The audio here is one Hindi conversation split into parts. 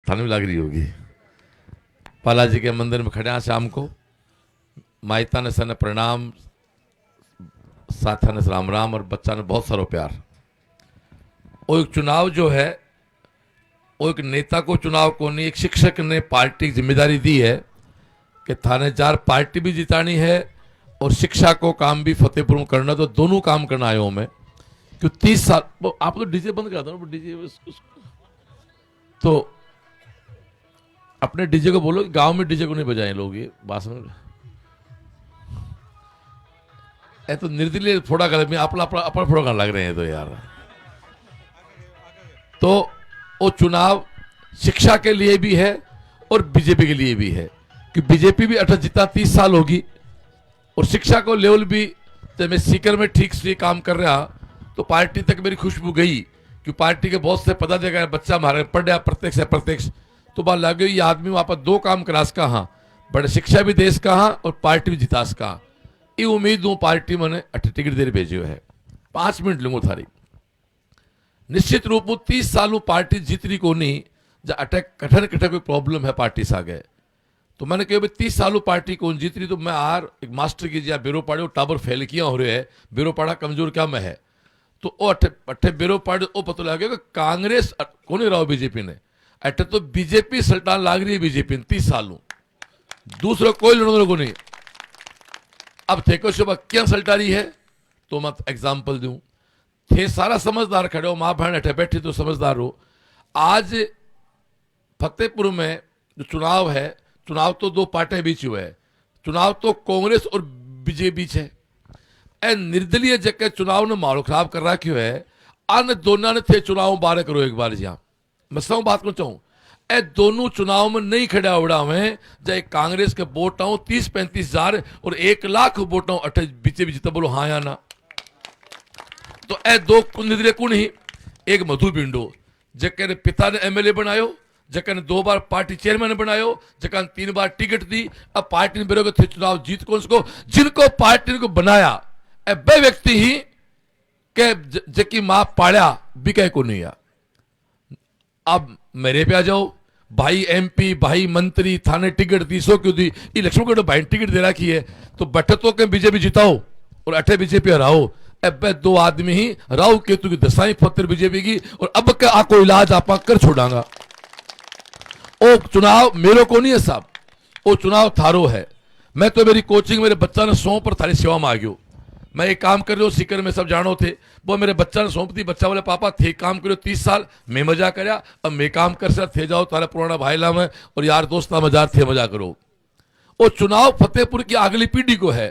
थाने में लग रही होगी। बालाजी के मंदिर में खड़े हैं शाम को, माइता ने सन प्रणाम, साथा ने राम राम और बच्चा ने बहुत सारा प्यार। वो एक चुनाव जो है वो एक नेता को चुनाव को नहीं, एक शिक्षक ने पार्टी की जिम्मेदारी दी है कि थानेदार पार्टी भी जितानी है और शिक्षा को काम भी फतेहपुर में करना। तो दोनों काम करना आया हूं मैं, क्यों 30 साल। आप तो डीजे बंद करा दो ना, डीजे तो अपने डीजे को बोलो गांव में डीजे को नहीं बजाएं लोग, ये भाषण है तो निर्दलीय थोड़ा गलत में अपना फोड़ा गाना लग रहे हैं तो यार। तो वो चुनाव शिक्षा के लिए भी है और बीजेपी के लिए भी है, कि बीजेपी भी 18 जितना 30 साल होगी और शिक्षा को लेवल भी, तो मैं सीकर में ठीक से काम कर रहा तो पार्टी तक मेरी खुशबू गई, कि पार्टी के बहुत से पदाधिकारी बच्चा हमारे पढ़ रहा प्रत्यक्ष है प्रत्यक्ष, तो बात लगे ये आदमी वहां पर दो काम करास कहा, बड़े शिक्षा भी देश कहा और पार्टी भी जितास कहा। ये उम्मीद हूं पार्टी मैंने टिकट दे भेजो है। 5 मिनट लूंगा थारी। निश्चित रूप में 30 सालों पार्टी जीतनी को नहीं, जब अटैक कठन कठन कोई प्रॉब्लम है पार्टी से आ गए, तो मैंने कहा 30 सालों पार्टी कौन जीत रही, तो मैं आर एक मास्टर की जहाँ बेरो पाड़े टाबर फैल किया हो रहे है, बेरो पाड़ा कमजोर क्या मैं है, तो वो अट्ठे बेरो पाड़े वो पता लगे कांग्रेस को नहीं रहा बीजेपी ने, अट्ठे तो बीजेपी सल्टान लाग रही है बीजेपी 30 सालों, दूसरा कोई लड़ने को नहीं। अब थे को शोभा क्या सल्टा रही है, तो मैं एग्जाम्पल दूं, थे सारा समझदार खड़े हो, माँ बहन अठे बैठे तो समझदार हो। आज फतेहपुर में जो चुनाव है, चुनाव तो दो पार्टियां बीच हुए है, चुनाव तो कांग्रेस और बीजेपी बीच है। ए निर्दलीय जगह चुनाव ने माहौल खराब कर रहा क्यों है, अन दोनों ने थे चुनाव बारह करो एक बार जहां मैं सब बात को चाहूं, ए दोनों चुनाव में नहीं खड़ा उड़ा हुए, चाहे कांग्रेस के वोट आऊं 30-35 हजार और 1 लाख वोट आऊं अठे बीजेपी जीता, बोलो हाँ या ना। तो ए दो निर्दलीय कौन ही, एक मधु पिंडो जगह ने पिता ने एमएलए बनायो, जगह ने 2 बार पार्टी चेयरमैन बनायो, जगह ने 3 बार टिकट दी। अब पार्टी ने बेरोगे थे चुनाव जीत कौन को, जिनको पार्टी ने को बनाया वे व्यक्ति ही के जकी मां पाड़ा बिके को नहीं आ। अब मेरे पे आ जाओ, भाई एमपी भाई मंत्री थाने टिकट दी, सो क्यों दी, इलेक्शन को भाई टिकट दे रखी है, तो बैठे तो के बीजेपी जिताओ और अठे बीजेपी हराओ। अब 2 आदमी ही राहु केतु की दशाई फतर बीजेपी की, और अब का आपको इलाज आप कर छोड़ांगा। वो चुनाव मेरे को नहीं है साहब, वो चुनाव थारो है। मैं तो मेरी कोचिंग मेरे बच्चा ने सौंप पर थारी सेवा में आ गयो, मैं एक काम कर रहा हूँ सीकर में सब जानो थे, वो मेरे बच्चा ने सौंप दी, बच्चा बोले पापा थे काम करो 30 साल, मैं मजा करया, अब मैं काम कर सर थे जाओ तारा पुराना भाई ला में और यार दोस्त मजा थे मजा करो। वो चुनाव फतेहपुर की अगली पीढ़ी को है।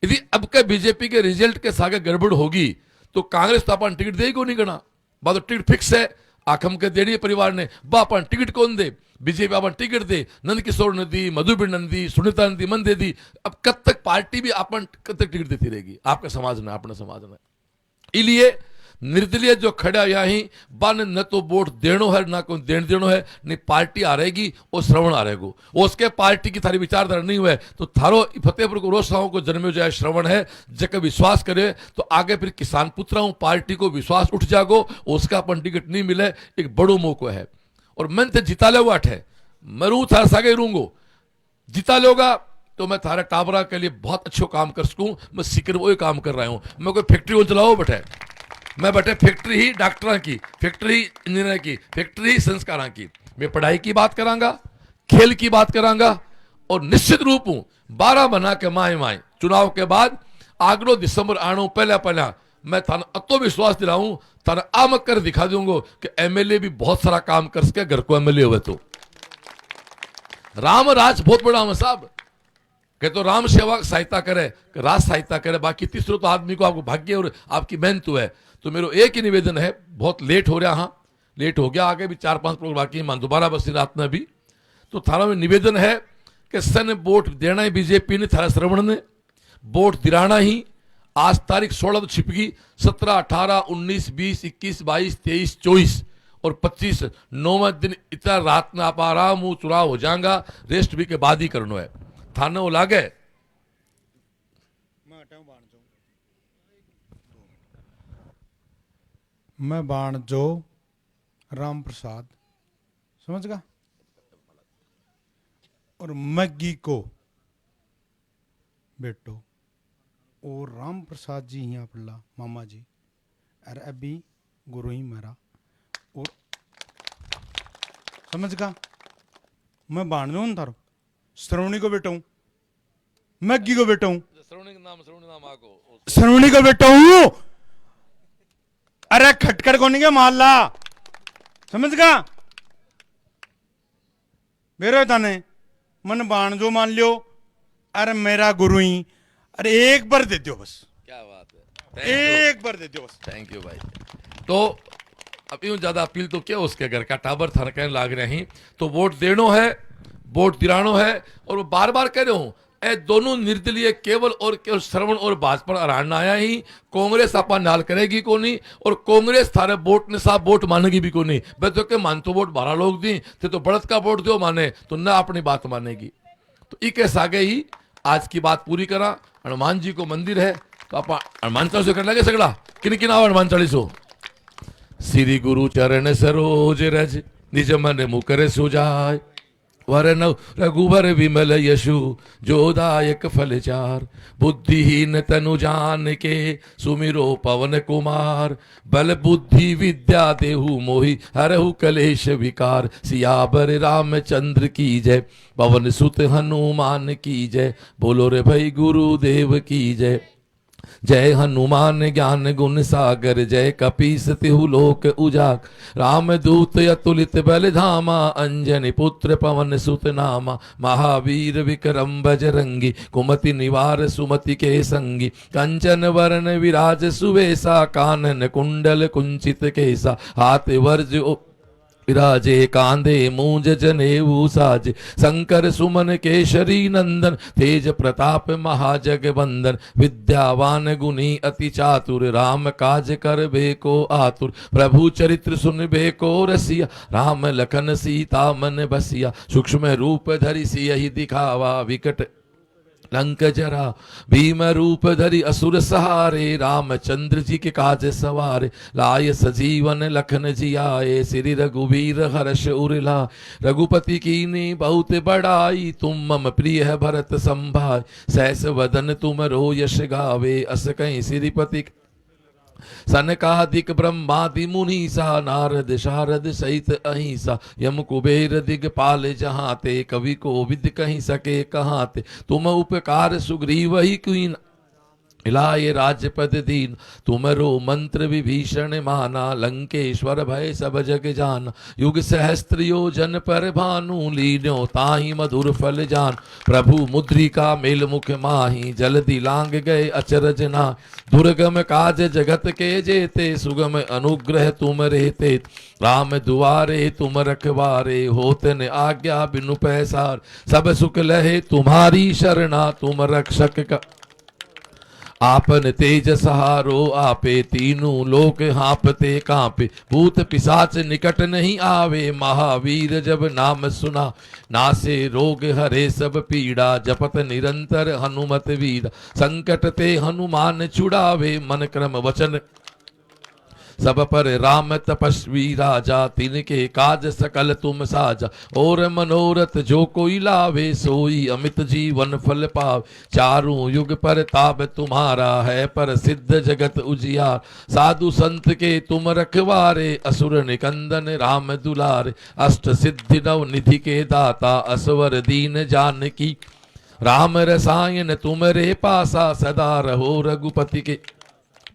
यदि अब के बीजेपी के रिजल्ट के सागे गड़बड़ होगी तो कांग्रेस तो अपन टिकट देगी नहीं करना, बात टिकट फिक्स है, आखम के देनी परिवार ने बा अपन टिकट कौन दे, बीजेपी अपन टिकट दे, नंद किशोर ने दी, मधुबीर ने दी, सुनीता ने दी, मन दे दी। अब कब तक पार्टी भी अपन कब तक टिकट देती रहेगी, आपका समाज में अपना समाज में। इसलिए निर्दलीय जो खड़ा यहीं बन न तो वोट देनो है ना कोई देन देनो है, नहीं पार्टी आ रहेगी वो श्रवण आ रहेगो, उसके पार्टी की थारी विचारधारा नहीं हुए तो थारो फतेहपुर को रोसाओं को जन्मे जाए श्रवण है, जब विश्वास करे तो आगे फिर किसान पुत्राओं पार्टी को विश्वास उठ जागो, उसका अपन टिकट नहीं मिले एक बड़ो मौका है। और मन से जिता ले हुआ है, मैं रू थारा सागे रूंगो, जिता लोगा तो मैं थारे टाबरा के लिए बहुत अच्छो काम कर सकूं। मैं सीकर वही काम कर रहा हूं, मैं कोई फैक्ट्री को चलाओ बैठे, मैं बैठे फैक्ट्री ही डॉक्टर की, फैक्ट्री ही इंजीनियर की, फैक्ट्री ही संस्कारों की। मैं पढ़ाई की बात करांगा, खेल की बात करांगा, और निश्चित रूप हूं 12 बना के माए चुनाव के बाद आगलो दिसंबर आनो पहला मैं थाना अतो विश्वास दिलाऊं, थाना आम कर दिखा दूंगा कि एमएलए भी बहुत सारा काम कर सके, घर को एमएलए हुए तो राम राज बहुत बड़ा है साहब, कि तो राम सेवा सहायता करे, राज सहायता करे, बाकी तीसरो तो आदमी को आपको भाग्य और आपकी मेहनत है। तो मेरा एक ही निवेदन है, बहुत लेट हो रहा, हाँ लेट हो गया, आगे भी 4-5 प्रोग्राम बाकी मान दोबारा बस रात में भी, तो थारा में निवेदन है कि सन वोट देना ही बीजेपी ने, थारा श्रवण ने वोट दिलाना ही। आज तारीख 16 तो छिप गई, 17, 18, 19, 20, 21, 22, 23, 24 और 25 9वें दिन इतना रात में आप आराम हो चुनाव हो जाएगा, रेस्ट भी के बाद ही करना है। थाने वो लागे मैं बाण जो राम प्रसाद समझ गा। और मग्गी को बेटो और राम प्रसाद जी यहाँ पल्ला मामा जी अरे अभी गुरु ही मेरा और समझ गा। मैं बाण दू तारो श्रवणी को बेटा हूँ, मग्गी को बेटा हूँ, श्रवणी को बेटा हूँ। अरे खटकर को नहीं क्या मारला, समझ गा। मेरे ताने मन बाण जो मान लियो, अरे मेरा गुरु ही, अरे एक बार दे दो बस। क्या बात है, एक बार दे दो बस। थैंक यू भाई। तो अब यूं ज्यादा अपील तो क्या उसके घर का टाबर थरकने लाग रहे हैं, तो वोट देनो है, वोट दिलानो है। और वो बार बार कह रहे हूं ए दोनों निर्दलीय केवल और केवल श्रवण और भाजपा अराड़ना आया ही, कांग्रेस आपा नाल करेगी को नहीं, और कांग्रेस थारे वोट ने साहब वोट मानेगी भी को नहीं। मैं तो के मान तो वोट 12 लोग दी थे, तो बढ़त का वोट दो माने तो न अपनी बात मानेगी। तो इके सागे ही आज की बात पूरी करा। हनुमान जी को मंदिर है तो आप हनुमान चालीसो कर लगे सगड़ा, किन किन आओ हनुमान चालीसो। श्री गुरु चरण सरोज रज निज मन मुकर सुजाय, वरन रघुबर विमल यशु जोदायक फल चार। बुद्धिहीन तनु जान के सुमिरो पवन कुमार, बल बुद्धि विद्या देहु मोहि हरहु कलेश विकार। सियावर रामचंद्र की जय, पवन सुत हनुमान की जय, बोलो रे भाई गुरुदेव की जय। जय हनुमान ज्ञान गुण सागर, जय कपीस तिहु लोक उजागर। राम दूत अतुलित बल धामा, अंजनी पुत्र पवन सुत नामा। महावीर विक्रम बजरंगी, कुमति निवार सुमति के संगी। कंचन वरण विराज सुवेसा, कानन कुंडल कुंचित केसा। हाथ वर्ज विराजे कांधे मूंज जनेऊ साजे, शंकर सुमन केशरी नंदन। तेज प्रताप महाजगवंदन, विद्यावान गुणी अति चातुर। राम काज कर बेको आतुर, प्रभु चरित्र सुन बेको रसिया। राम लखन सीता मन बसिया, सूक्ष्म रूप धरि सियहि दिखावा। विकट लंक जरा भीम रूप धरि असुर सहारे, रामचंद्र जी के काज सवारे। लाय सजीवन लखन जियाए, श्री रघुवीर हर्ष उरला। रघुपति कीनी बहुत बड़ाई, तुम मम प्रिय भरत संभाय। सहस वदन तुम रो यश गावे, अस कहीं श्रीपति सनकादिक ब्रह्मादि मुनीसा। नारद शारद सहित अहिंसा, यम कुबेर दिगपाल जहाँ ते। कवि को विद कहीं सके कहाँ ते, तुम उपकार सुग्रीव ही कीन। इलाये राजपद दीन, तुमरो मंत्र विभीषण माना। लंकेश्वर भय सब जग जान, युग सहस्त्र योजन पर भानु। लीन्यो ताहि मधुर फल जान, प्रभु मुद्रिका मेल मुख माही। जल्दी लांग गए अचरज ना, दुर्गम काज जगत के जेते। सुगम अनुग्रह तुम रहते, राम दुआरे तुम रखवारे। होत न आज्ञा बिनु पैसार, सब सुख लहे तुम्हारी शरणा। तुम रक्षक का आपन तेज सहारो आपे, तीनों लोक हाँपते कांपे। भूत पिशाच निकट नहीं आवे, महावीर जब नाम सुना। नासे रोग हरे सब पीड़ा, जपत निरंतर हनुमत वीर। संकट ते हनुमान छुड़ावे, मन क्रम वचन सब पर राम तपस्वी राजा। तिनके काज सकल तुम साजा, और मनोरथ जो कोई लावे। सोई अमित जीवन फल पाव, चारों युग पर ताप तुम्हारा है। पर सिद्ध जगत उजियार, साधु संत के तुम रखवारे। असुर निकंदन राम दुलारे, अष्ट सिद्धि नव निधि के दाता। असवर दीन जानकी, राम रसायन तुमरे पासा। सदा रहो रघुपति के,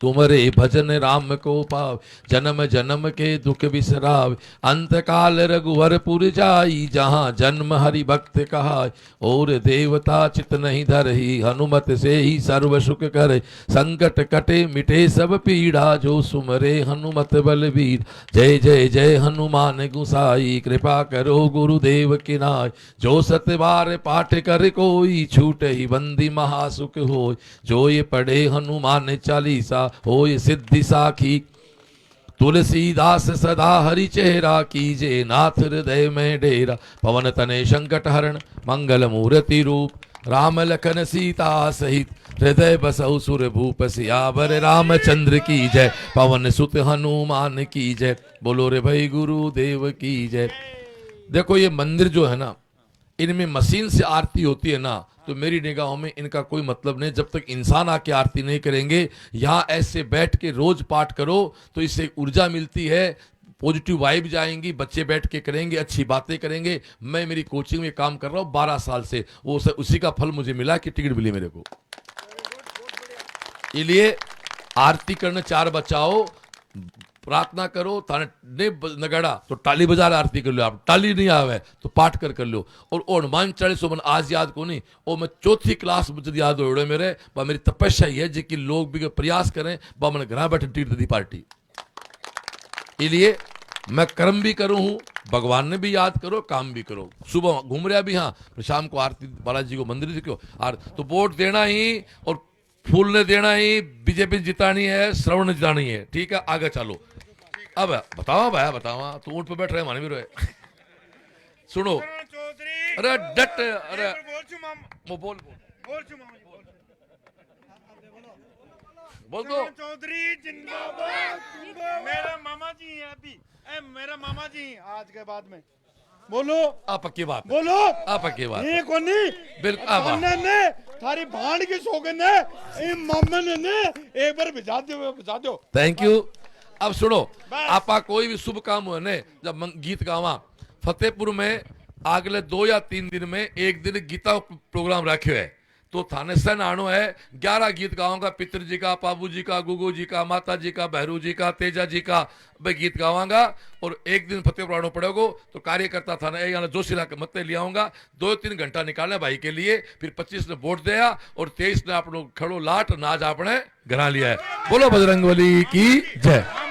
तुमरे भजन राम को पाव। जन्म जन्म के दुख बिसराव, अंत काल रघुवर पुर जाई। जहाँ जन्म हरि भक्त कहाय, और देवता चित नहीं धरही। हनुमत से ही सर्व सुख करे, संकट कटे मिटे सब पीड़ा। जो सुमरे हनुमत बलवीर, जय जय जय हनुमान गुसाई। कृपा करो गुरुदेव की नाय, जो सत बार पाठ कर कोई। छूट ही बंदी महासुख होय, जो ये पढ़े हनुमान चालीसा। होय सिद्धि साखी, तुलसीदास सदा हरि चेहरा। कीजे नाथ हृदय में डेरा, पवन तने संकट हरण। मंगल मूर्ति रूप, राम लखन सीता सहित। हृदय बसहु सुर भूप, सियावर रामचंद्र की जय। पवन सुत हनुमान की जय, बोलो रे भाई गुरुदेव की जय। देखो ये मंदिर जो है ना, इनमें मशीन से आरती होती है ना, तो मेरी निगाहों में इनका कोई मतलब नहीं। जब तक इंसान आके आरती नहीं करेंगे, यहाँ ऐसे बैठ के रोज पाठ करो तो इससे ऊर्जा मिलती है, पॉजिटिव वाइब जाएंगी, बच्चे बैठ के करेंगे, अच्छी बातें करेंगे। मैं मेरी कोचिंग में काम कर रहा हूँ 12 साल से, वो उसी का फल मुझे मिला कि टिकट मिली मेरे को। इसलिए आरती करने 4 बचाओ, प्रार्थना करो, थाने नहीं नगाड़ा तो टाली बाजार आरती कर लो, आप टाली नहीं आवे तो पाठ कर लो। और हनुमान चालीसो मन आज याद को नहीं, वो मैं 4थी क्लास मुझे याद हो मेरे बा, मेरी तपस्या ही है जो कि लोग भी प्रयास करें बा, मैंने घर बैठे टिकट दी पार्टी। इसलिए मैं कर्म भी करूं हूं, भगवान ने भी याद करो, काम भी करो। सुबह घूम रहा भी हाँ, तो शाम को आरती बालाजी को मंदिर से क्यों तो वोट देना ही और फूल ने देना ही, बीजेपी जितानी है, श्रवण जितानी है, ठीक है। आगे चलो। अब बताओ भाई, बताओ तू ऊंट पे बैठ रहे माने भी रहे सुनो। अरे डट, अरे बोल बोल दो। चौधरी जिंदाबाद। मेरा मामा जी हैं अभी, मेरा मामा जी आज के बाद में बोलो। आप पक्की बात, बोलो आप पक्की बात, ये कोनी बिल्कुल ने थारी भाण की सौगंध है, ये मामा ने एक बार भिजा दो। Thank you. अब सुनो, आपा कोई भी शुभ काम हो ने, जब गीत गावा फतेहपुर में अगले 2 या 3 दिन में एक दिन गीता प्रोग्राम रखे है, तो थाने सन आनो है। 11 गीत गाऊंगा, पितृ जी का, बाबू जी का, गुगू जी का, माता जी का, भैरू जी का, तेजा जी का मैं गीत गावांगा। और एक दिन फतेहपुर आना पड़ेगा, तो कार्यकर्ता थाना जोशीला के मत ले आऊंगा। 2-3 घंटा निकालने भाई के लिए, फिर 25 ने वोट दिया और 23 ने अपनो खड़ो लाट नाज आपने घरा लिया है। बोलो बजरंगबली की जय।